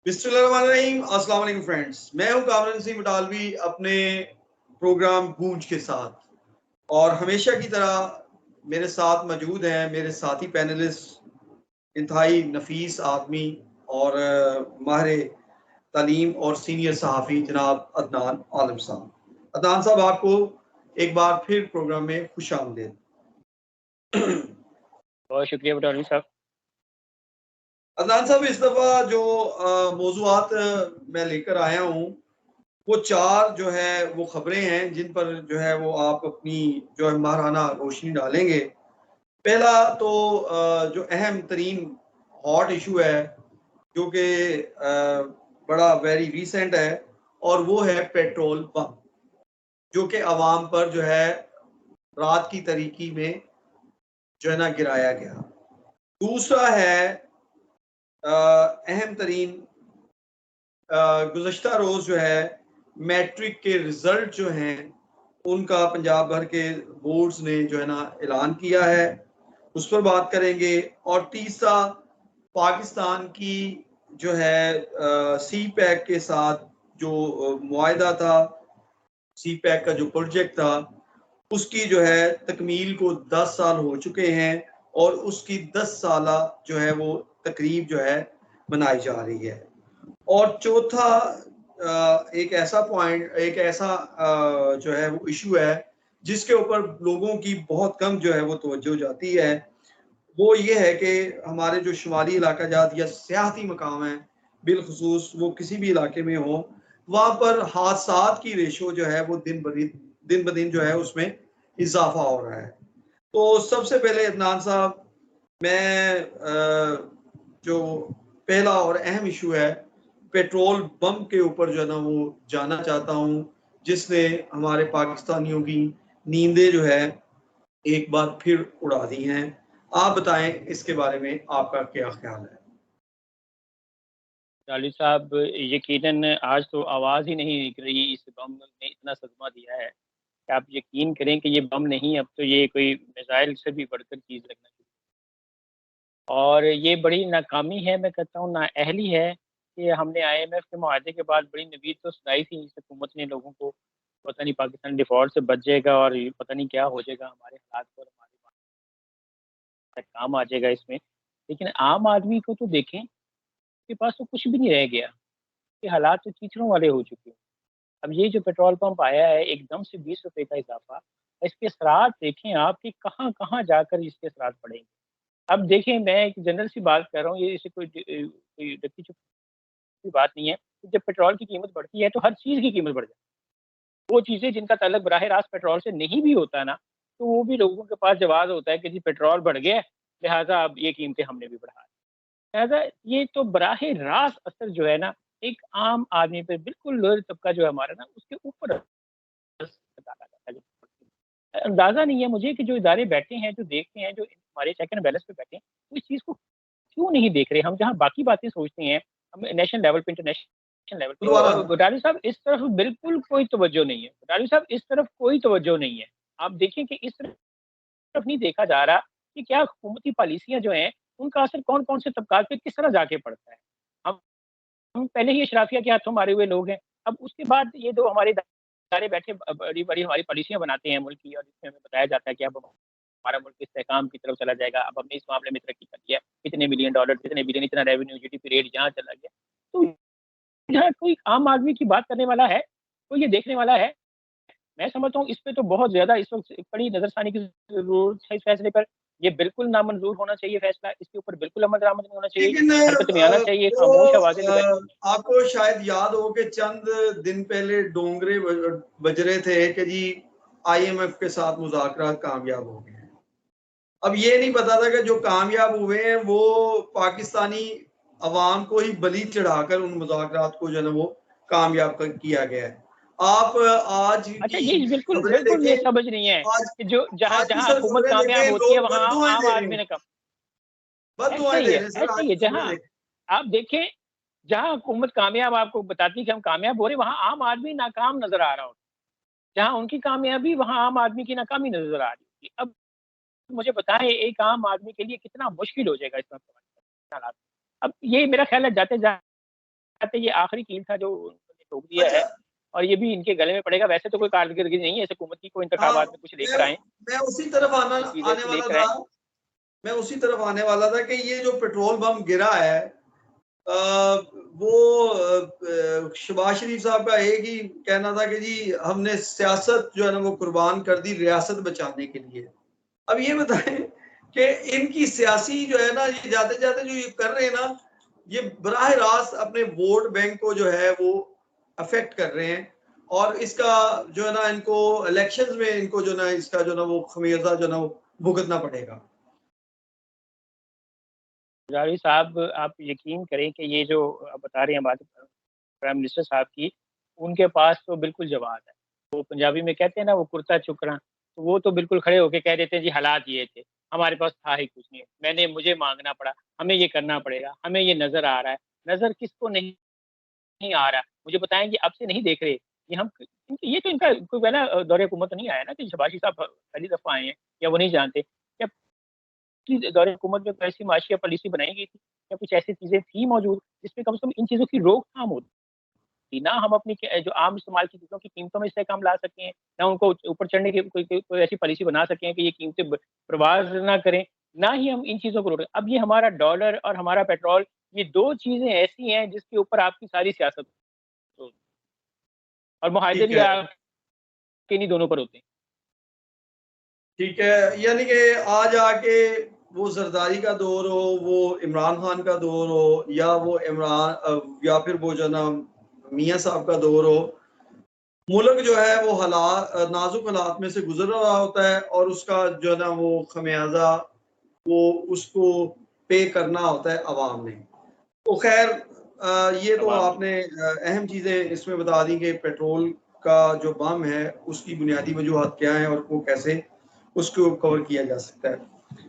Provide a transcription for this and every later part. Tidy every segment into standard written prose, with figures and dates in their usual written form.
بسم اللہ الرحمن الرحیم۔ السلام علیکم فرینڈز، میں ہوں کامران سنگھ مٹالوی اپنے پروگرام گونج کے ساتھ، اور ہمیشہ کی طرح میرے ساتھ موجود ہیں میرے ساتھی پینلسٹ، انتہائی نفیس آدمی اور ماہر تعلیم اور سینئر صحافی جناب عدنان عالم صاحب۔ عدنان صاحب، آپ کو ایک بار پھر پروگرام میں خوش آمدید۔ بہت شکریہ بٹالوی صاحب۔ عدنان صاحب، اس دفعہ جو موضوعات میں لے کر آیا ہوں وہ چار جو ہے وہ خبریں ہیں جن پر جو ہے وہ آپ اپنی جو ہے ماہرانہ روشنی ڈالیں گے۔ پہلا تو جو اہم ترین ہاٹ ایشو ہے جو کہ بڑا ویری ریسنٹ ہے، اور وہ ہے پیٹرول پمپ جو کہ عوام پر جو ہے رات کی تاریکی میں جو ہے نا گرایا گیا۔ دوسرا ہے اہم ترین گزشتہ روز جو ہے میٹرک کے رزلٹ جو ہیں ان کا پنجاب بھر کے بورڈز نے جو ہے نا اعلان کیا ہے، اس پر بات کریں گے۔ اور تیسرا، پاکستان کی جو ہے سی پیک کے ساتھ جو معاہدہ تھا، سی پیک کا جو پروجیکٹ تھا، اس کی جو ہے تکمیل کو 10 سال ہو چکے ہیں، اور اس کی 10 سالہ جو ہے وہ تقریب جو ہے منائی جا رہی ہے۔ اور چوتھا ایک ایسا جو ہے وہ ایشو ہے جس کے اوپر لوگوں کی بہت کم جو ہے وہ توجہ جاتی ہے، وہ یہ ہے کہ ہمارے جو شمالی علاقہ جات یا سیاحتی مقام ہیں، بالخصوص وہ کسی بھی علاقے میں ہوں، وہاں پر حادثات کی ریشو جو ہے وہ دن بدن جو ہے اس میں اضافہ ہو رہا ہے۔ تو سب سے پہلے عدنان صاحب، میں جو پہلا اور اہم ایشو ہے پیٹرول بم کے اوپر جو ہے نا وہ جاننا چاہتا ہوں، جس نے ہمارے پاکستانیوں کی نیندیں جو ہے ایک بار پھر اڑا دی ہیں۔ آپ بتائیں اس کے بارے میں آپ کا کیا خیال ہے؟ بٹالوی صاحب، یقیناً آج تو آواز ہی نہیں نکل رہی، اس بم نے اتنا صدمہ دیا ہے کہ آپ یقین کریں کہ یہ بم نہیں، اب تو یہ کوئی میزائل سے بھی بڑھ کر چیز لگنا چاہیے۔ اور یہ بڑی ناکامی ہے، میں کہتا ہوں نااہلی ہے کہ ہم نے آئی ایم ایف کے معاہدے کے بعد بڑی نوید تو سنائی تھی اس حکومت نے لوگوں کو، پتہ نہیں پاکستان ڈیفالٹ سے بچ جائے گا اور پتہ نہیں کیا ہو جائے گا ہمارے حالات پر، ہمارے کام آ جائے گا اس میں۔ لیکن عام آدمی کو تو دیکھیں کے پاس تو کچھ بھی نہیں رہ گیا، کہ حالات تو کیچڑوں والے ہو چکے ہیں۔ اب یہ جو پیٹرول پمپ آیا ہے ایک دم سے 20 روپے کا اضافہ، اس کے اثرات دیکھیں آپ کہ کہاں کہاں جا کر اس کے اثرات پڑیں گے۔ اب دیکھیں، میں ایک جنرل سی بات کر رہا ہوں، یہ اسے کوئی ڈکی چپکی بات نہیں ہے کہ جب پیٹرول کی قیمت بڑھتی ہے تو ہر چیز کی قیمت بڑھ جاتی ہے۔ وہ چیزیں جن کا تعلق براہ راست پیٹرول سے نہیں بھی ہوتا نا، تو وہ بھی لوگوں کے پاس جواز ہوتا ہے کہ جی پیٹرول بڑھ گیا لہٰذا اب یہ قیمتیں ہم نے بھی بڑھا دی۔ لہٰذا یہ تو براہ راست اثر جو ہے نا ایک عام آدمی پہ، بالکل لوئر طبقہ جو ہے ہمارا نا، اس کے اوپر اندازہ نہیں ہے مجھے کہ جو ادارے بیٹھے ہیں، جو دیکھتے ہیں، جو ہمارے چیک اینڈ بیلنس پہ بیٹھے ہیں، وہ اس چیز کو کیوں نہیں دیکھ رہے؟ ہم جہاں باقی باتیں سوچتے ہیں، ہم نیشنل لیول پہ، انٹرنیشنل لیول پہ، بٹالوی صاحب اس طرف بالکل کوئی توجہ نہیں ہے۔ بٹالوی صاحب اس طرف کوئی توجہ نہیں ہے۔ آپ دیکھیں کہ اس طرف نہیں دیکھا جا رہا کہ کیا حکومتی پالیسیاں جو ہیں ان کا اثر کون کون سے طبقات پہ کس طرح جا کے پڑتا ہے۔ ہم پہلے ہی اشرافیہ کے ہاتھوں مارے ہوئے لوگ ہیں، اب اس کے بعد یہ جو ہمارے ادارے بیٹھے بڑی بڑی ہماری پالیسیاں بناتے ہیں ملک کی، اور جس میں ہمیں بتایا جاتا ہے کہ اب ہمارا ملک استحکام کی طرف چلا جائے گا، اب ہم نے اس معاملے میں ترقی کر لیا ہے، اتنے ملین ڈالر، اتنے بلین، اتنا revenue, G D P rate جہاں چلا گیا، تو یہاں کوئی عام آدمی کی بات کرنے والا ہے، کوئی یہ دیکھنے والا ہے؟ میں سمجھتا ہوں اس پہ تو بہت زیادہ اس وقت بڑی نظر ثانی کی ضرورت ہے۔ اس فیصلے پر یہ بالکل نامنظور ہونا چاہیے، فیصلہ اس کے اوپر بالکل عمل درآمد نہیں ہونا چاہیے، لیکن حرکت میں آنا چاہیے، خاموش آوازیں لگانی چاہیے۔ آپ کو شاید یاد ہو کہ چند دن پہلے ڈونگرے بج رہے تھے کہ جی آئی ایم ایف کے ساتھ مذاکرات کامیاب ہو گئے ہیں۔ اب یہ نہیں پتا تھا کہ جو کامیاب ہوئے ہیں وہ پاکستانی عوام کو ہی بلی چڑھا کر ان مذاکرات کو جو ہے نا وہ کامیاب کیا گیا ہے۔ آپ آج اچھا، کی یہ بالکل خبریں بالکل یہ دیکھیں، سمجھ نہیں ہے کہ جو آج کی جہاں سر حکومت خبریں کامیاب دیکھیں، ہوتی ہے لوگ وہاں بد دعائیں عام دے رہے آدمی ہیں، نے کم۔ بد ایسا دعائیں ہی دے ہے، رہے ہیں سر ایسا آج ہی ہے، کی خبریں جہاں دیکھیں۔ آپ دیکھیں جہاں حکومت کامیاب آپ کو بتاتی ہے کہ ہم کامیاب ہو رہے، وہاں عام آدمی ناکام نظر آ رہا ہوتا ہے۔ جہاں ان کی کامیابی، وہاں عام آدمی کی ناکامی نظر آ رہی ہوتی ہے۔ اب مجھے بتائیں ایک عام آدمی کے لیے کتنا مشکل ہو جائے گا اس وقت حالات۔ اب یہ میرا خیال ہے جاتے ہے یہ آخری کیل تھا جو انہوں نے ٹوک دیا ہے اور یہ بھی ان کے گلے میں پڑے گا. ویسے تو کوئی کارکردگی نہیں ہے اس حکومت کی, کوئی انتخابات میں کچھ لے کر آئیں, میں اسی طرف آنے والا تھا کہ یہ جو پیٹرول بم گرا ہے وہ شہباز شریف صاحب کا ایک ہی کہنا تھا کہ جی ہم نے سیاست جو ہے نا وہ قربان کر دی ریاست بچانے کے لیے. اب یہ بتائیں کہ ان کی سیاسی جو ہے نا یہ جاتے جاتے جو یہ کر رہے ہیں نا یہ براہ راست اپنے ووٹ بینک کو جو ہے وہ افیکٹ کر رہے ہیں اور اس کا جو ہے نا ان کو الیکشنز میں ان کو جو نا اس کا جو نا وہ خمیازہ جو نا وہ بھگتنا پڑے گا. جاوید صاحب آپ یقین کریں کہ یہ جو آپ بتا رہے ہیں بات پرائم منسٹر صاحب کی, ان کے پاس تو بالکل جواب ہے. وہ پنجابی میں کہتے ہیں نا وہ کرتا چکرا, تو وہ تو بالکل کھڑے ہو کے کہہ دیتے ہیں جی حالات یہ تھے, ہمارے پاس تھا ہی کچھ نہیں, مجھے مانگنا پڑا, ہمیں یہ کرنا پڑے گا, ہمیں یہ نظر آ رہا ہے. نظر کس کو نہیں آ رہا مجھے بتائیں گے, اب سے نہیں دیکھ رہے یہ ہم, یہ تو ان کا کوئی نا دور حکومت نہیں آیا نا کہ شہباز شریف صاحب پہلی دفعہ آئے ہیں یا وہ نہیں جانتے کہ دور حکومت میں ایسی معاشی پالیسی بنائی گئی تھی یا کچھ ایسی چیزیں تھیں موجود جس میں کم سے کم ان چیزوں کی روک تھام ہوتی, نہ ہم اپنی جو عام استعمال کی چیزوں کی قیمتوں میں اس سے کم لا سکیں, نہ ان کو اوپر چڑھنے کی کوئی ایسی پالیسی بنا سکیں کہ یہ قیمتیں پرواز نہ کریں, نہ ہی ہم ان چیزوں کو روکیں. اب یہ ہمارا ڈالر اور ہمارا پیٹرول, یہ دو چیزیں ایسی ہیں جس کے اوپر آپ کی ساری سیاست اور معاہدے بھی آپ کے نہیں دونوں پر ہوتے ہیں. ٹھیک ہے, یعنی کہ آج آ کے وہ زرداری کا دور ہو, وہ عمران خان کا دور ہو, یا وہ یا پھر وہ جو نا میاں صاحب کا دور ہو, ملک جو ہے وہ نازک حالات میں سے گزر رہا ہوتا ہے اور اس کا جو ہے نا وہ خمیازہ وہ اس کو پے کرنا ہوتا ہے عوام نے. تو خیر یہ تو آپ نے اہم چیزیں اس میں بتا دی کہ پیٹرول کا جو بم ہے اس کی بنیادی وجوہات کیا ہیں اور وہ کیسے اس کو کور کیا جا سکتا ہے.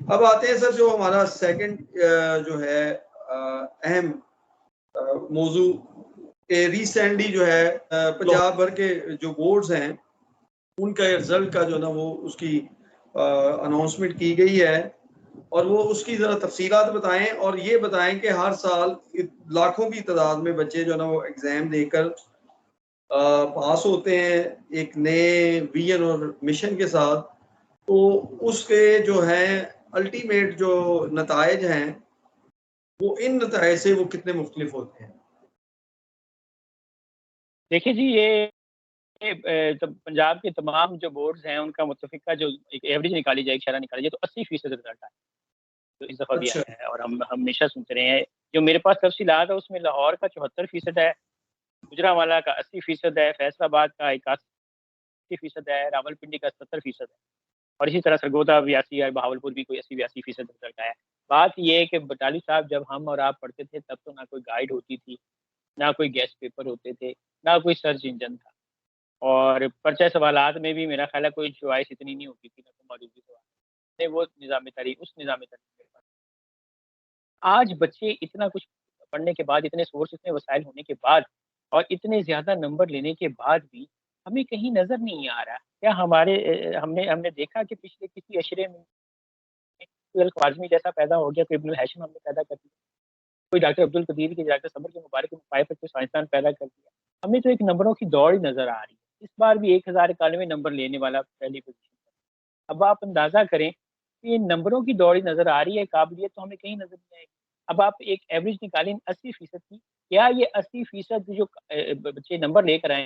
اب آتے ہیں سر جو ہمارا سیکنڈ جو ہے اہم موضوع کہ ریسینٹلی جو ہے پنجاب بھر کے جو بورڈز ہیں ان کا رزلٹ کا جو نا وہ اس کی اناؤنسمنٹ کی گئی ہے اور وہ اس کی ذرا تفصیلات بتائیں اور یہ بتائیں کہ ہر سال لاکھوں کی تعداد میں بچے جو نا وہ ایگزام دے کر پاس ہوتے ہیں ایک نئے ویژن اور مشن کے ساتھ, تو اس کے جو ہیں الٹیمیٹ جو نتائج ہیں وہ ان نتائج سے وہ کتنے مختلف ہوتے ہیں. دیکھیں جی یہ پنجاب کے تمام جو بورڈز ہیں ان کا متفقہ جو ایک ایوریج نکالی جائے, ایک شرح نکالی جائے, تو 80% رزلٹ آیا تو اس دفعہ بھی اچھا. آیا ہے. اور ہم ہمیشہ سنتے رہے ہیں, جو میرے پاس تفصیلات ہے اس میں لاہور کا 74% ہے, گجرانوالہ کا 80% ہے, فیصل آباد کا 81% ہے, راول پنڈی کا 70% ہے, اور اسی طرح سرگودا 82 ہے, بہاولپور بھی کوئی 80-82% رزلٹ آیا ہے. بات یہ ہے کہ بٹالی صاحب جب ہم اور آپ پڑھتے تھے تب تو نہ کوئی گائیڈ ہوتی تھی, نہ کوئی گیسٹ پیپر ہوتے تھے, نہ کوئی سرچ انجن تھا, اور پرچہ سوالات میں بھی میرا خیال ہے کوئی چوائس اتنی نہیں ہوتی تھی, نہ کوئی موجودگی سوال, وہ نظام تعلیم اس نظام تعلیم. آج بچے اتنا کچھ پڑھنے کے بعد, اتنے سورس, اتنے وسائل ہونے کے بعد اور اتنے زیادہ نمبر لینے کے بعد بھی ہمیں کہیں نظر نہیں آ رہا کیا ہم نے دیکھا کہ پچھلے کسی عشرے میں کوئی الخوارزمی جیسا پیدا ہو گیا, کوئی ابن الہاشم ہم نے پیدا کر دیا, کوئی ڈاکٹر عبد القدیر کے ڈاکٹر صبر کے مبارک پائے پر کوئی سائنسدان پیدا کر دیا. ہمیں تو ایک نمبروں کی دوڑ ہی نظر آ رہی ہے. اس بار بھی 1091 نمبر لینے والا پہلی پوزیشن پر. اب آپ اندازہ کریں کہ یہ نمبروں کی دوڑ ہی نظر آ رہی ہے, قابلیت تو ہمیں کہیں نظر نہیں آئے گی. اب آپ ایک ایوریج نکالیں 80% کی, کیا یہ 80% جو بچے نمبر لے کر آئے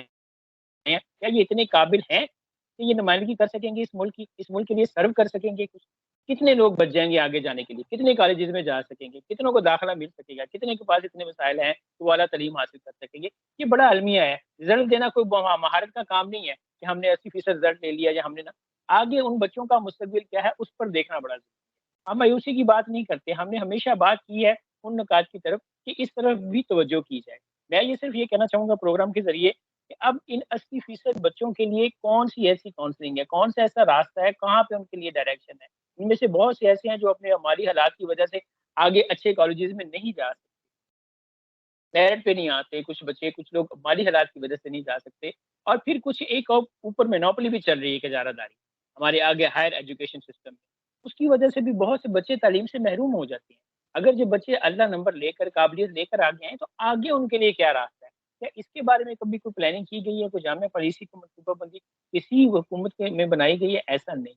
ہیں کیا یہ اتنے قابل ہیں کہ یہ نمائندگی کر سکیں گے اس ملک کی, اس ملک کے لیے سرو کر سکیں گے کچھ؟ کتنے لوگ بچ جائیں گے آگے جانے کے لیے, کتنے کالجز میں جا سکیں گے, کتنوں کو داخلہ مل سکے گا, کتنے کے پاس اتنے وسائل ہیں تو وہ اعلیٰ تعلیم حاصل کر سکیں گے؟ یہ بڑا المیہ ہے. رزلٹ دینا کوئی مہارت کا کام نہیں ہے کہ ہم نے 80% رزلٹ لے لیا یا ہم نے نا, آگے ان بچوں کا مستقبل کیا ہے اس پر دیکھنا بڑا ضروری ہے. ہم مایوسی کی بات نہیں کرتے, ہم نے ہمیشہ بات کی ہے ان نکات کی طرف کہ اس طرف بھی توجہ کی جائے. میں یہ صرف یہ کہنا چاہوں گا پروگرام کے ذریعے کہ اب ان 80% بچوں کے لیے کون سی ایسی کاؤنسلنگ ہے, کون سا ایسا راستہ ہے, کہاں پہ ان کے لیے ڈائریکشن ہے. ان میں سے بہت سے ایسے ہیں جو اپنے مالی حالات کی وجہ سے آگے اچھے کالجز میں نہیں جا سکتے, میرٹ پہ نہیں آتے, کچھ بچے, کچھ لوگ مالی حالات کی وجہ سے نہیں جا سکتے, اور پھر کچھ ایک اوپر مینوپلی بھی چل رہی ہے کہ اجارہ داری ہمارے آگے ہائر ایجوکیشن سسٹم میں, اس کی وجہ سے بھی بہت سے بچے تعلیم سے محروم ہو جاتے ہیں. اگر جو بچے اللہ نمبر لے کر قابلیت لے کر آگے آئیں تو آگے ان کے لیے کیا راستہ ہے؟ کیا اس کے بارے میں کبھی کوئی پلاننگ کی گئی ہے؟ کوئی جامعہ پالیسی کو منصوبہ بندی کسی حکومت میں بنائی گئی ہے؟ ایسا نہیں.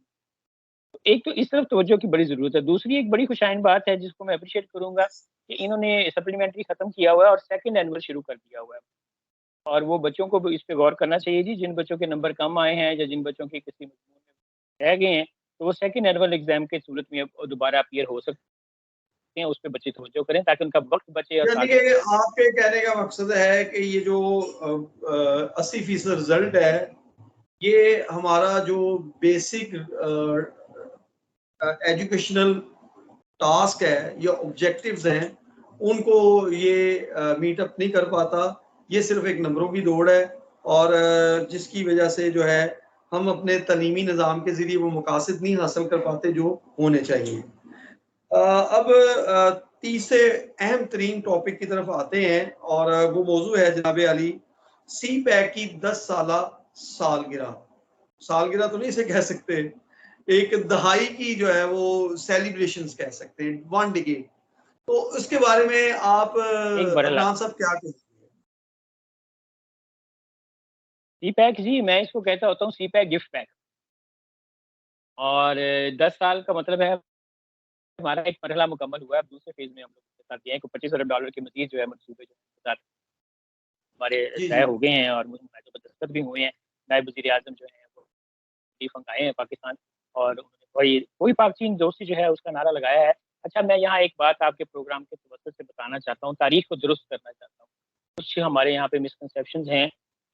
ایک تو اس طرف توجہ کی بڑی ضرورت ہے. دوسری ایک بڑی خوشائن بات ہے جس کو میں اپریشیٹ کروں گا کہ انہوں نے سپلیمنٹری ختم کیا ہوا ہے اور سیکنڈ اینول شروع کر دیا ہوا ہے. اور وہ بچوں کو بھی اس پہ غور کرنا چاہیے جی. جن بچوں کے نمبر کم آئے ہیں یا جن بچوں کے کسی مضمون میں رہ گئے ہیں تو وہ سیکنڈ اینول ایگزام کے صورت میں دوبارہ اپیئر ہو سکتے ہیں. اس پہ بچے توجہ کریں تاکہ ان کا وقت بچے اور یعنی کہ آپ کے کہنے کا مقصد ہے کہ یہ جو 80% رزلٹ ہے یہ ہمارا جو بیسک ایجوکیشنل ٹاسک ہے یا آبجیکٹیوز ہیں ان کو یہ میٹ اپ نہیں کر پاتا. یہ صرف ایک نمبروں کی دوڑ ہے اور جس کی وجہ سے جو ہے ہم اپنے تعلیمی نظام کے ذریعے وہ مقاصد نہیں حاصل کر پاتے جو ہونے چاہیے. اب تیسرے اہم ترین ٹاپک کی طرف آتے ہیں اور وہ موضوع ہے جناب علی سی پیک کی 10 سالہ سالگرہ. سالگرہ تو نہیں اسے کہہ سکتے, ایک دہائی کی جو ہے وہ سیلیبریشنز کہہ سکتے ہیں, 1 ڈیکیڈ. تو اس کے بارے میں آپ عدنان صاحب کیا کہتے ہیں؟ سی پیک جی میں اس کو کہتا ہوتا ہوں سی پیک گفٹ پیک. اور 10 سال کا مطلب ہے ہمارا ایک مرحلہ مکمل ہوا ہے. اب دوسرے فیز میں ہم لوگ کے ساتھ یہ ہے کہ $25 ارب کے مزید جو ہے منصوبے جو ساتھ ہمارے طے ہو گئے ہیں اور دستخط بھی ہوئے ہیں. نائب وزیر اعظم جو ہیں وہ فنگ آئے ہیں پاکستان اور کوئی پاک چین دوستی جو ہے اس کا نعرہ لگایا ہے. اچھا میں یہاں ایک بات آپ کے پروگرام کے توسط سے بتانا چاہتا ہوں, تاریخ کو درست کرنا چاہتا ہوں. کچھ ہمارے یہاں پہ مسکنسیپشنز ہیں.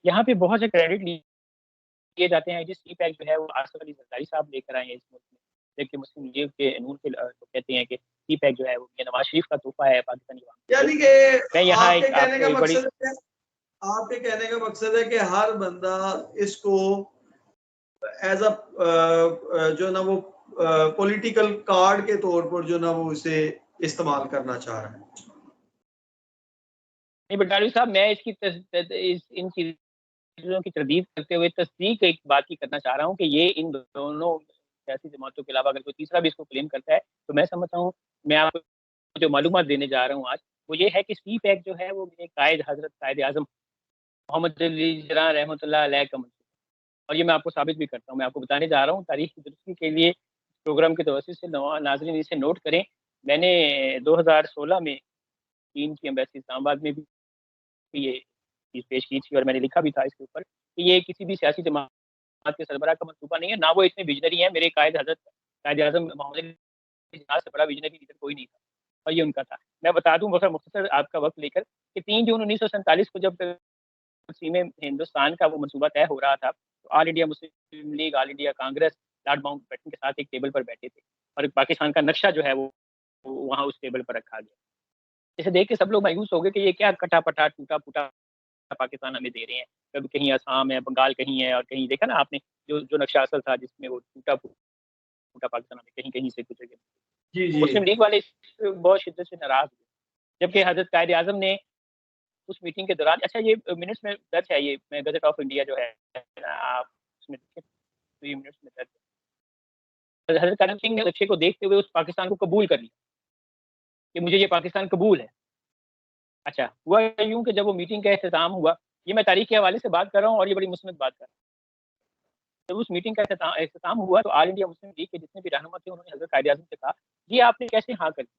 یہاں پہ بہت سے کریڈٹ لیے جاتے ہیں جس سی پیک جو ہے وہ آصف علی زرداری صاحب لے کر آئے ہیں اس ملک میں, جبکہ مسلم لیگ کے نون کے لوگ کہتے ہیں کہ سی پیک جو ہے وہ نواز شریف کا تحفہ ہے پاکستانی عوام کو. یعنی کہ میں یہاں آپ کے کہنے کا بڑی مقصد ہے کہ ہر بندہ اس کو ایز اے جو نا وہ پولیٹیکل کارڈ کے طور پر جو نا وہ اسے استعمال کرنا چاہ رہا ہے. نہیں بٹالوی صاحب میں اس کی ان چیزوں کی تردید کرتے ہوئے تصدیق ایک بات کی کرنا چاہ رہا ہوں کہ یہ ان دونوں سیاسی جماعتوں کے علاوہ اگر کوئی تیسرا بھی اس کو کلیم کرتا ہے تو میں سمجھتا ہوں میں آپ کو جو معلومات دینے جا رہا ہوں آج وہ یہ ہے کہ سی پیک جو ہے وہ میرے قائد حضرت قائد اعظم محمد علی جناح رحمۃ اللہ علیہ کا منصوبہ. اور یہ میں آپ کو ثابت بھی کرتا ہوں. میں آپ کو بتانے جا رہا ہوں تاریخ کی درستی کے لیے پروگرام کے توسط سے ناظرین اسے نوٹ کریں. میں نے 2016 میں چین کی ایمبیسی اسلام آباد میں بھی یہ چیز پیش کی تھی اور میں نے لکھا بھی تھا اس کے اوپر کہ یہ کسی بھی سیاسی جماعت کے سربراہ کا منصوبہ نہیں ہے, نہ وہ اتنے ویژنری ہیں. میرے قائد حضرت قائد اعظم محمد علی جناح سے بڑا ویژنری لیڈر کوئی نہیں تھا اور یہ ان کا تھا. میں بتا دوں بہت مختصر آپ کا وقت لے کر کہ 3 جون 1947 کو جب تقسیم ہندوستان کا وہ منصوبہ طے ہو رہا تھا تو All India Muslim League, All India Congress Lord Mountbatten کے ساتھ ایک ٹیبل پر بیٹھے تھے اور پاکستان کا نقشہ جو ہے وہ وہاں اس ٹیبل پر رکھا گیا. اسے دیکھ کے سب لوگ مایوس ہو گئے کہ یہ کیا کٹا پٹا ٹوٹا پھوٹا پاکستان ہمیں دے رہے ہیں. کبھی کہیں آسام ہے, بنگال کہیں ہے, اور کہیں دیکھا نا آپ نے جو نقشہ اصل تھا جس میں وہ ٹوٹا پھوٹا پاکستان ہمیں کہیں کہیں سے گزر گیا. مسلم لیگ والے بہت شدت سے ناراض ہوئے جبکہ حضرت قائد اعظم نے اس میٹنگ کے دوران, اچھا یہ منٹس میں درج ہے, یہ میں گزٹ آف انڈیا جو ہے آپ اس میں دیکھیں تو یہ منٹس میں درج ہے. حضرت کرم سنگھ نے نقشے کو دیکھتے ہوئے اس پاکستان کو قبول کر لیا کہ مجھے یہ پاکستان قبول ہے. اچھا ہوا یوں کہ جب وہ میٹنگ کا اختتام ہوا, یہ میں تاریخ کے حوالے سے بات کر رہا ہوں اور یہ بڑی مثبت بات کر رہا ہوں, جب اس میٹنگ کا اختتام ہوا تو آل انڈیا مسلم لیگ کے جتنے بھی رہنما تھے انہوں نے حضرت قائد اعظم سے کہا یہ آپ نے کیسے ہاں کر دی,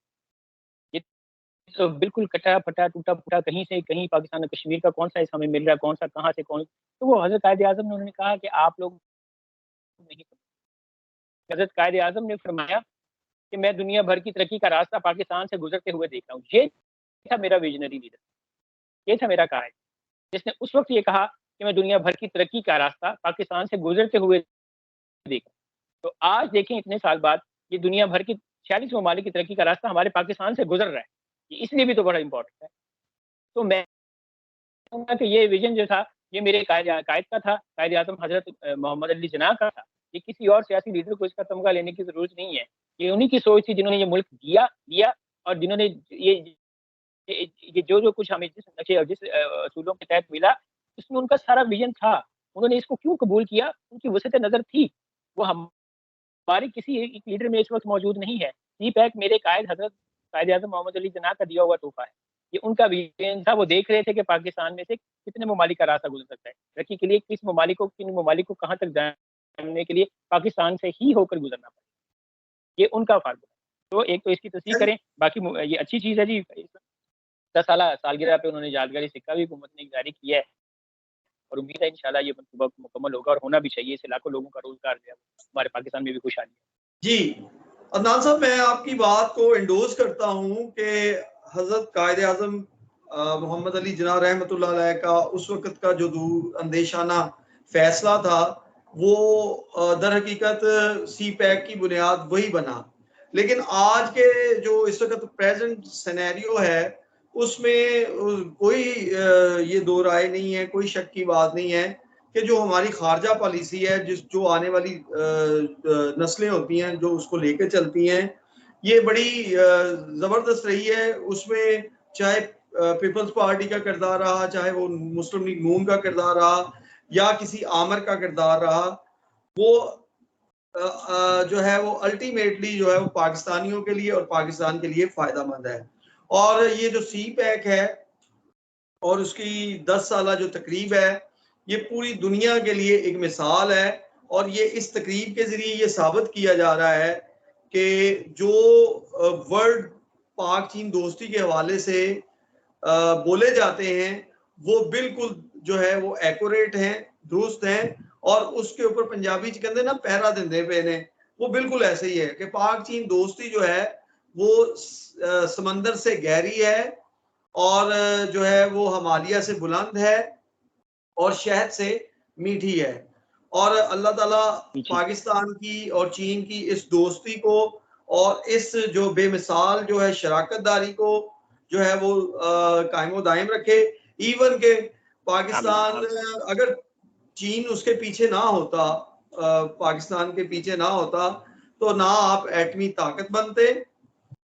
یہ بالکل کٹا پھٹا ٹوٹا پھوٹا کہیں سے کہیں پاکستان اور کشمیر کا کون سا حصہ ہمیں مل رہا ہے, کون سا کہاں سے کون. تو وہ حضرت قائد اعظم نے انہوں نے کہا کہ آپ لوگ نہیں. حضرت قائد اعظم نے فرمایا کہ میں دنیا بھر کی ترقی کا راستہ پاکستان سے گزرتے ہوئے دیکھ رہا ہوں. یہ تھا میرا ویژنری لیڈر, یہ تھا میرا قائد جس نے اس وقت یہ کہا کہ میں دنیا بھر کی ترقی کا راستہ پاکستان سے گزرتے ہوئے دیکھ رہا ہوں. تو آج دیکھیں اتنے سال بعد یہ دنیا بھر کی 46 ممالک کی ترقی کا راستہ ہمارے پاکستان سے گزر رہا ہے. یہ اس لیے بھی تو بڑا امپورٹنٹ ہے. تو میں کہوں گا کہ یہ ویژن جو تھا یہ میرے قائد کا تھا, قائد اعظم حضرت محمد علی جناح کا تھا. یہ کسی اور سیاسی لیڈر کو اس کا تمغہ لینے کی ضرورت نہیں ہے. یہ انہی کی سوچ تھی جنہوں نے یہ ملک دیا اور جنہوں نے یہ جو کچھ ہمیں جس نقشے اور جس اصولوں کے تحت ملا اس میں ان کا سارا ویژن تھا. انہوں نے اس کو کیوں قبول کیا, ان کی وسعت نظر تھی. وہ ہمارے کسی ایک لیڈر میں اس وقت موجود نہیں ہے. سی پیک میرے قائد حضرت قائد اعظم محمد علی جناح کا دیا ہوا تحفہ ہے. یہ ان کا ویژن تھا. وہ دیکھ رہے تھے کہ پاکستان میں سے کتنے ممالک کا راستہ گزر سکتا ہے ترقی کے لیے, کن ممالک کو کہاں تک جانے کے لیے پاکستان سے ہی ہو کر گزرنا پڑے. یہ ان کا فرض ہے. تو ایک تو اس کی تصدیق کریں. باقی یہ اچھی چیز ہے جی. 10 سالہ سالگرہ پہ انہوں نے یادگاری سکہ بھی حکومت نے جاری کیا ہے, اور امید ہے انشاءاللہ یہ منصوبہ مکمل ہوگا, اور ہونا بھی چاہیے. اس سے لاکھوں لوگوں کا روزگار جو ہے ہمارے پاکستان میں بھی خوشحالی ہے. جی عدنان صاحب, میں آپ کی بات کو انڈوز کرتا ہوں کہ حضرت قائد اعظم محمد علی جناح رحمۃ اللہ علیہ کا اس وقت کا جو دور اندیشانہ فیصلہ تھا وہ در حقیقت سی پیک کی بنیاد وہی بنا. لیکن آج کے جو اس وقت پریزنٹ سینیریو ہے اس میں کوئی یہ دو رائے نہیں ہے, کوئی شک کی بات نہیں ہے کہ جو ہماری خارجہ پالیسی ہے, جو آنے والی نسلیں ہوتی ہیں جو اس کو لے کے چلتی ہیں, یہ بڑی زبردست رہی ہے. اس میں چاہے پیپلز پارٹی کا کردار رہا, چاہے وہ مسلم لیگ نون کا کردار رہا, یا کسی آمر کا کردار رہا, وہ جو ہے وہ الٹیمیٹلی جو ہے وہ پاکستانیوں کے لیے اور پاکستان کے لیے فائدہ مند ہے. اور یہ جو سی پیک ہے اور اس کی 10 سالہ جو تقریب ہے, یہ پوری دنیا کے لیے ایک مثال ہے. اور یہ اس تقریب کے ذریعے یہ ثابت کیا جا رہا ہے کہ جو ورلڈ پاک چین دوستی کے حوالے سے بولے جاتے ہیں وہ بالکل جو ہے وہ ایکوریٹ ہیں, درست ہیں. اور اس کے اوپر پنجابی چکندے نا پہرا دندے پہ نے, وہ بالکل ایسے ہی ہے کہ پاک چین دوستی جو ہے وہ سمندر سے گہری ہے, اور جو ہے وہ ہمالیہ سے بلند ہے, اور شہد سے میٹھی ہے. اور اللہ تعالیٰ پاکستان کی اور چین کی اس دوستی کو اور اس جو بے مثال جو ہے شراکت داری کو جو ہے وہ قائم و دائم رکھے. ایون کہ پاکستان اگر چین اس کے پیچھے نہ ہوتا, پاکستان کے پیچھے نہ ہوتا, تو نہ آپ ایٹمی طاقت بنتے,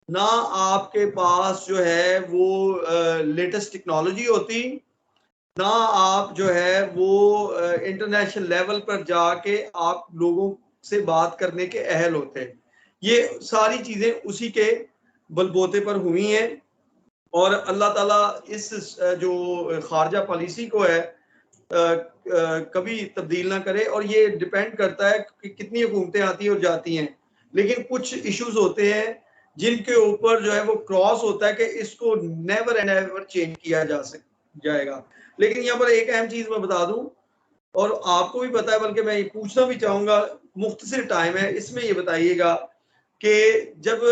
نہ آپ کے پاس جو ہے وہ لیٹسٹ ٹیکنالوجی ہوتی, نہ آپ جو ہے وہ انٹرنیشنل لیول پر جا کے آپ لوگوں سے بات کرنے کے اہل ہوتے. یہ ساری چیزیں اسی کے بلبوتے پر ہوئی ہیں. اور اللہ تعالیٰ اس جو خارجہ پالیسی کو ہے کبھی تبدیل نہ کرے. اور یہ ڈیپینڈ کرتا ہے کہ کتنی حکومتیں آتی ہیں اور جاتی ہیں, لیکن کچھ ایشوز ہوتے ہیں جن کے اوپر جو ہے وہ کراس ہوتا ہے کہ اس کو نیور اینڈ ایور چینج کیا جائے گا. لیکن یہاں پر ایک اہم چیز میں بتا دوں, اور آپ کو بھی پتا ہے, بلکہ میں یہ پوچھنا بھی چاہوں گا, مختصر ٹائم ہے, اس میں یہ بتائیے گا کہ جب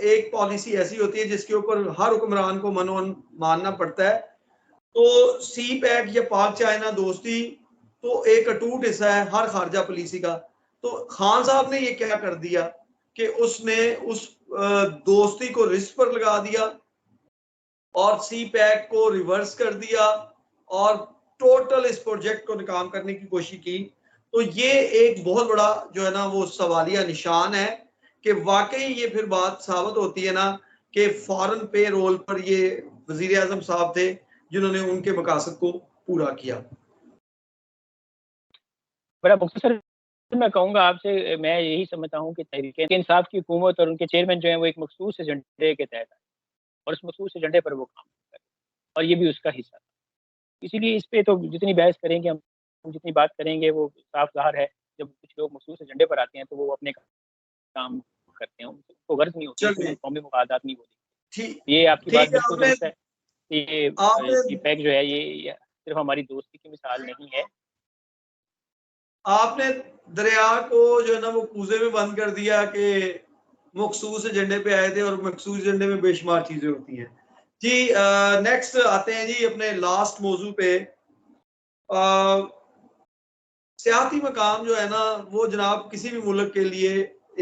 ایک پالیسی ایسی ہوتی ہے جس کے اوپر ہر حکمران کو ماننا پڑتا ہے, تو سی پیک یا پاک چائنا دوستی تو ایک اٹوٹ حصہ ہے ہر خارجہ پالیسی کا. تو خان صاحب نے یہ کیا کر دیا کہ اس نے اس دوستی کو رسک پر لگا دیا اور سی پیک کو ریورس کر دیا اور ٹوٹل اس پروجیکٹ کو ناکام کرنے کی کوشش کی. تو یہ ایک بہت بڑا جو ہے نا وہ سوالیہ نشان ہے کہ واقعی یہ پھر بات ثابت ہوتی ہے نا کہ فارن پے رول پر یہ وزیر اعظم صاحب تھے جنہوں نے ان کے مقاصد کو پورا کیا. بڑا مختصر میں کہوں گا آپ سے, میں یہی سمجھتا ہوں کہ تحریک انصاف کی حکومت اور ان کے چیئرمین جو ہیں وہ ایک مخصوص ایجنڈے کے تحت ہے, اور اس مخصوص ایجنڈے پر وہ کام کرتے ہیں, اور یہ بھی اس کا حصہ تھا. اسی لیے اس پہ تو جتنی بحث کریں گے ہم جتنی بات کریں گے وہ صاف ظاہر ہے. جب کچھ لوگ مخصوص ایجنڈے پر آتے ہیں تو وہ اپنے کام کرتے ہیں, ان کو غرض نہیں ہوتی, قومی مفادات نہیں ہوتی. یہ آپ کی بات بالکل درست ہے. یہ پیک جو ہے یہ صرف ہماری دوستی کی مثال نہیں ہے. آپ نے دریا کو جو ہے نا وہ کوزے میں بند کر دیا کہ مخصوص ایجنڈے پہ آئے تھے, اور مخصوص ایجنڈے میں بے شمار چیزیں ہوتی ہیں. جی نیکسٹ آتے ہیں جی اپنے لاسٹ موضوع پہ. سیاحتی مقام جو ہے نا وہ جناب کسی بھی ملک کے لیے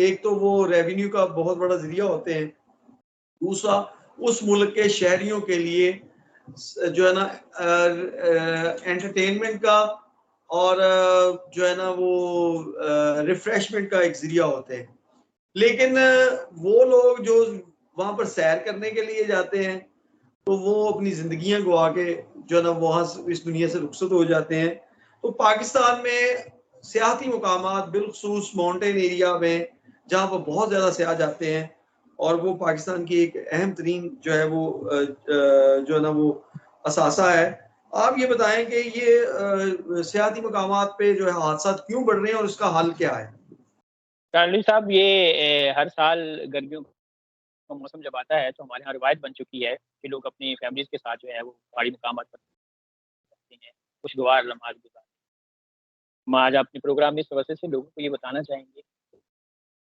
ایک تو وہ ریونیو کا بہت بڑا ذریعہ ہوتے ہیں, دوسرا اس ملک کے شہریوں کے لیے جو ہے نا انٹرٹینمنٹ کا اور جو ہے نا وہ ریفریشمنٹ کا ایک ذریعہ ہوتے ہیں. لیکن وہ لوگ جو وہاں پر سیر کرنے کے لیے جاتے ہیں تو وہ اپنی زندگیاں گوا کے جو ہے نا وہاں اس دنیا سے رخصت ہو جاتے ہیں. تو پاکستان میں سیاحتی مقامات بالخصوص ماؤنٹین ایریا میں جہاں پر بہت زیادہ سیاح جاتے ہیں اور وہ پاکستان کی ایک اہم ترین جو ہے وہ جو ہے نا وہ اثاثہ ہے. آپ یہ بتائیں کہ یہ سیاحتی مقامات پہ جو ہے حادثات کیوں بڑھ رہے ہیں اور اس کا حل کیا ہے؟ کارلی صاحب، یہ ہر سال گرمیوں کا موسم جب آتا ہے تو ہمارے یہاں روایت بن چکی ہے کہ لوگ اپنی فیملیز کے ساتھ جو ہے وہ پہاڑی مقامات پر جاتے ہیں، خوشگوار لمحات گزارتے ہیں. ہم آج اپنے پروگرام میں اس وجہ سے لوگوں کو یہ بتانا چاہیں گے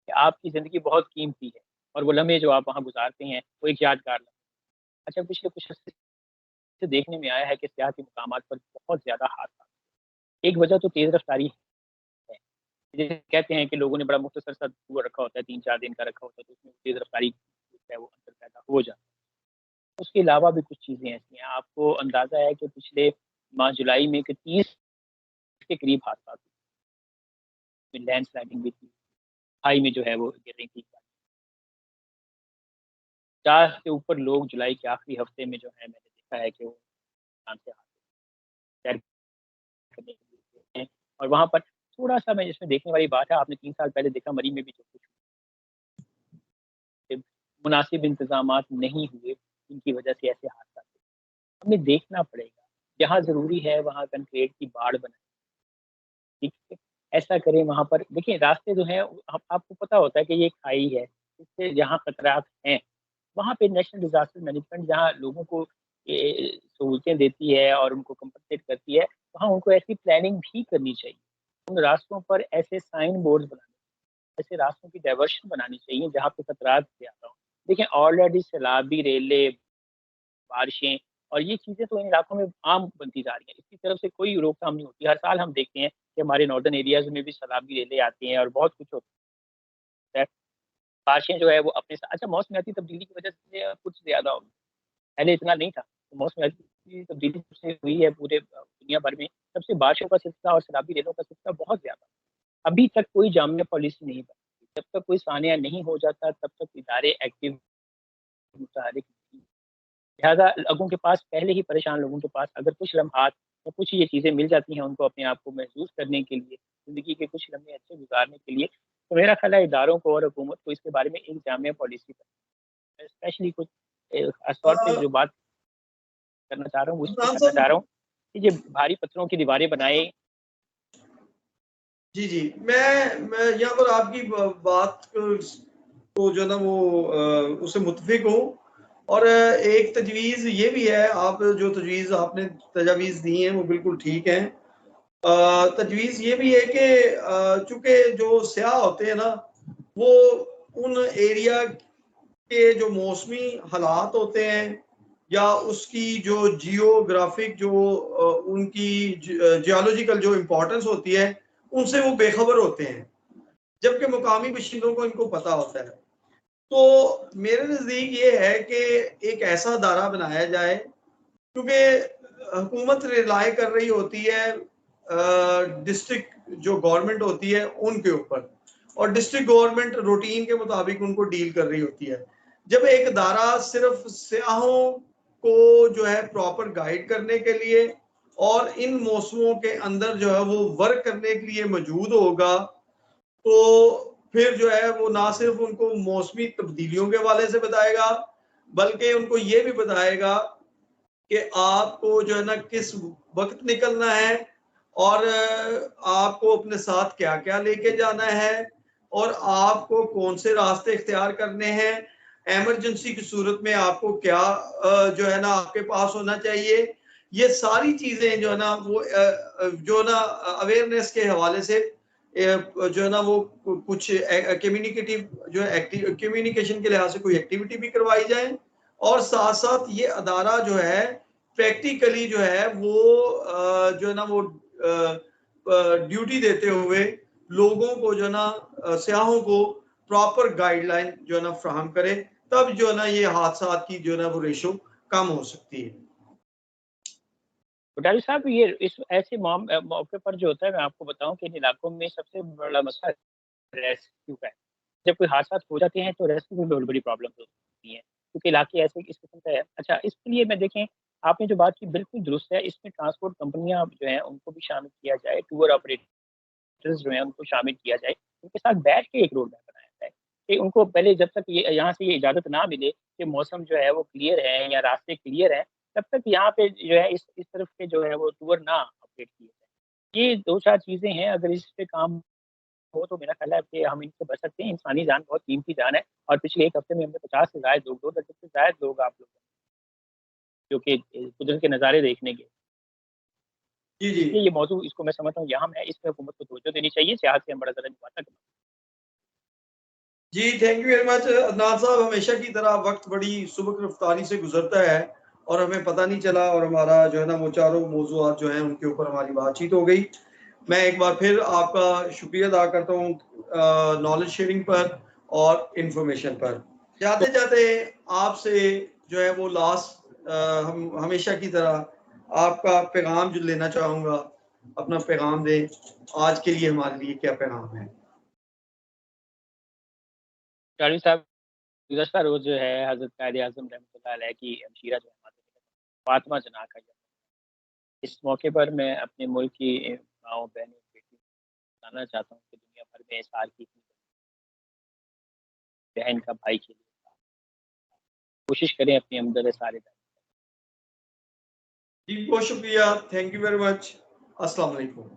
کہ آپ کی زندگی بہت قیمتی ہے اور وہ لمحے جو آپ وہاں گزارتے ہیں وہ ایک یادگار لمحے. اچھا، پچھلے کچھ عرصے سے دیکھنے میں آیا ہے کہ سیاحتی مقامات پر بہت زیادہ حادثات. ایک وجہ تو تیز رفتاری ہے. جیسے کہتے ہیں کہ لوگوں نے بڑا مختصر سا ٹور رکھا ہوتا ہے، 3-4 دن کا رکھا ہوتا ہے، تو اس میں تیز رفتاری جو ہے وہ اندر پیدا ہو جاتا ہے. اس کے علاوہ بھی کچھ چیزیں ایسی ہیں. آپ کو اندازہ ہے کہ پچھلے ماہ جولائی میں کہ 30 کے قریب حادثات ہوئے، لینڈ سلائڈنگ بھی تھی، ہائی میں جو ہے وہ گر رہی تھی. 4 سے اوپر لوگ جولائی کے آخری ہفتے میں جو ہے میں نے دیکھا ہے کہ وہ جان سے سیر کرنے کے لیے گئے ہیں. اور وہاں پر تھوڑا سا میں اس میں دیکھنے والی بات ہے، آپ نے 3 سال پہلے دیکھا مری میں بھی جو کچھ مناسب انتظامات نہیں ہوئے، جن کی وجہ سے ایسے حادثات ہوئے. ہمیں دیکھنا پڑے گا، جہاں ضروری ہے وہاں کنکریٹ کی باڑ بنائیں، ٹھیک ہے، ایسا کریں. وہاں پر دیکھیں راستے جو ہیں آپ کو پتہ ہوتا ہے کہ یہ کھائی ہے، اس سے جہاں خطرات ہیں وہاں پہ نیشنل ڈیزاسٹر مینجمنٹ جہاں لوگوں کو سہولتیں دیتی ہے اور ان کو کمپنسیٹ کرتی ہے، وہاں ان کو ایسی پلاننگ بھی کرنی چاہیے. ان راستوں پر ایسے سائن بورڈ بنانے، ایسے راستوں کی ڈائیورشن بنانی چاہیے جہاں پہ خطرات زیادہ ہوں. دیکھیں آلریڈی سیلابی ریلیں، بارشیں اور یہ چیزیں تو ان علاقوں میں عام بنتی جا رہی ہیں. اس کی طرف سے کوئی روک تھام نہیں ہوتی. ہر سال ہم دیکھتے ہیں کہ ہمارے ناردرن ایریاز میں بھی سیلابی ریلیں آتی ہیں اور بہت کچھ ہوتا ہے. بارشیں جو ہے وہ اپنے ساتھ، اچھا موسمیاتی تبدیلی کی وجہ سے کچھ زیادہ ہو، پہلے اتنا نہیں تھا. موسمیاتی تبدیلی سے ہوئی ہے پورے دنیا بھر میں، تب سے بارشوں کا سلسلہ اور سیلابی ریلوں کا سلسلہ بہت زیادہ. ابھی تک کوئی جامع پالیسی نہیں بنتی. جب تک کوئی سانحہ نہیں ہو جاتا تب تک ادارے ایکٹیو متحرک نہیں. لہٰذا لوگوں کے پاس، پہلے ہی پریشان لوگوں کے پاس اگر کچھ لمحات یا کچھ یہ چیزیں مل جاتی ہیں ان کو اپنے آپ کو محسوس کرنے کے لیے، زندگی کے کچھ لمحے اچھے گزارنے کے لیے، تو میرا خیال ہے اداروں کو اور حکومت کو اس کے بارے میں ایک جامع پالیسی بنانی. اسپیشلی کچھ خاص طور پہ جو بات کرنا چاہ رہا ہوں وہ اس پہ عمران کرنا صاحب، چاہ رہا ہوں کہ یہ بھاری پتھروں کی دیواریں بنائے. جی میں یہاں پر آپ کی بات کو جو ہے نا وہ اس سے متفق ہوں. اور ایک تجویز یہ بھی ہے، آپ جو تجویز آپ نے تجاویز دی ہیں وہ بالکل ٹھیک ہیں. تجویز یہ بھی ہے کہ چونکہ جو سیاح ہوتے ہیں نا وہ ان ایریا کے جو موسمی حالات ہوتے ہیں یا اس کی جو جیوگرافک جو ان کی جیولوجیکل جو امپورٹنس ہوتی ہے ان سے وہ بے خبر ہوتے ہیں، جبکہ مقامی باشندوں کو ان کو پتہ ہوتا ہے. تو میرے نزدیک یہ ہے کہ ایک ایسا ادارہ بنایا جائے، کیونکہ حکومت ریلائی کر رہی ہوتی ہے ڈسٹرکٹ جو گورنمنٹ ہوتی ہے ان کے اوپر، اور ڈسٹرکٹ گورنمنٹ روٹین کے مطابق ان کو ڈیل کر رہی ہوتی ہے. جب ایک ادارہ صرف سیاحوں کو جو ہے پراپر گائیڈ کرنے کے لیے اور ان موسموں کے اندر جو ہے وہ ورک کرنے کے لیے موجود ہوگا، تو پھر جو ہے وہ نہ صرف ان کو موسمی تبدیلیوں کے حوالے سے بتائے گا بلکہ ان کو یہ بھی بتائے گا کہ آپ کو جو ہے نا کس وقت نکلنا ہے اور آپ کو اپنے ساتھ کیا کیا لے کے جانا ہے اور آپ کو کون سے راستے اختیار کرنے ہیں. ایمرجنسی کی صورت میں آپ کو کیا جو ہے نا آپ کے پاس ہونا چاہیے. یہ ساری چیزیں جو ہے نا وہ جو نا اویئرنیس کے حوالے سے جو ہے نا وہ کچھ کمیونیکیٹو جو ہے کمیونیکیشن کے لحاظ سے کوئی ایکٹیویٹی بھی کروائی جائے، اور ساتھ ساتھ یہ ادارہ جو ہے پریکٹیکلی جو ہے وہ جو ہے نا وہ ڈیوٹی دیتے ہوئے لوگوں کو جو ہے نا سیاحوں کو پراپر گائیڈ لائن جو ہے نا فراہم کرے، تب جو ہے نا یہ حادثات کی جو ہے نا وہ ریشو کم ہو سکتی ہے. ڈاکٹر صاحب، یہ اس ایسے موقع پر جو ہوتا ہے، میں آپ کو بتاؤں کہ ان علاقوں میں سب سے بڑا مسئلہ ریسکیو کا ہے. جب کوئی حادثات ہو جاتے ہیں تو ریسکیو میں بہت بڑی پرابلم ہوتی ہیں کیونکہ علاقے ایسے اس قسم کا ہے. اچھا، اس کے لیے میں دیکھیں آپ نے جو بات کی بالکل درست ہے. اس میں ٹرانسپورٹ کمپنیاں جو ہیں ان کو بھی شامل کیا جائے، ٹور آپریٹرز جو ہیں ان کو شامل کیا جائے، ان کے ساتھ بیٹھ کے ایک روڈ میپ بنایا جائے. کہ ان کو پہلے جب تک یہ یہاں سے یہ اجازت نہ ملے کہ موسم جو ہے وہ کلیئر ہے یا راستے کلیئر ہیں، تب تک یہاں پہ جو ہے اس طرف کے جو ہے وہ ٹور نہ اپڈیٹ کیے جائیں۔ یہ 2-4 چیزیں ہیں، اگر اس پہ کام ہو تو میرا خیال ہے کہ ہم ان سے بچ سکتے ہیں۔ انسانی جان بہت قیمتی جان ہے، اور پچھلے 1 ہفتے میں ہم نے 50 سے زائد لوگ 2 درجن سے زائد لوگ آپ لوگ جو کہ قدرت کے نظارے دیکھنے کے، جی اس جی لیے یہ موضوع اس کو میں سمجھتا ہوں یہاں ہے، اس پہ حکومت کو توجہ دینی چاہیے، سیاحت سے ہم بڑا زیادہ نبھاتا کرنا۔ جی، thank you very much Adnan صاحب، ہمیشہ کی طرح وقت بڑی سبک رفتاری سے گزرتا ہے اور ہمیں پتہ نہیں چلا، اور ہمارا جو ہے نا وہ چاروں موضوعات جو ہیں ان کے اوپر ہماری بات چیت ہو گئی۔ میں ایک بار پھر آپ کا شکریہ ادا کرتا ہوں نالج شیئرنگ پر اور انفارمیشن پر۔ جاتے جاتے آپ سے جو ہے وہ لاسٹ ہم ہمیشہ کی طرح آپ کا پیغام جو لینا چاہوں گا، اپنا پیغام دیں آج کے لیے، ہمارے لیے کیا پیغام ہے؟ شاہد صاحب، گزشتہ روز جو ہے حضرت قائد اعظم رحمۃ اللہ علیہ کی ہمشیرہ جو ہے فاطمہ جناح کا جنم، اس موقع پر میں اپنے ملک کی ماؤں بہنوں بیٹی بتانا چاہتا ہوں کہ دنیا بھر میں سال کی بہن کا بھائی کے لیے کوشش کریں اپنی ہمدرد سارے جی بہت شکریہ، تھینک یو ویری مچ، السلام علیکم۔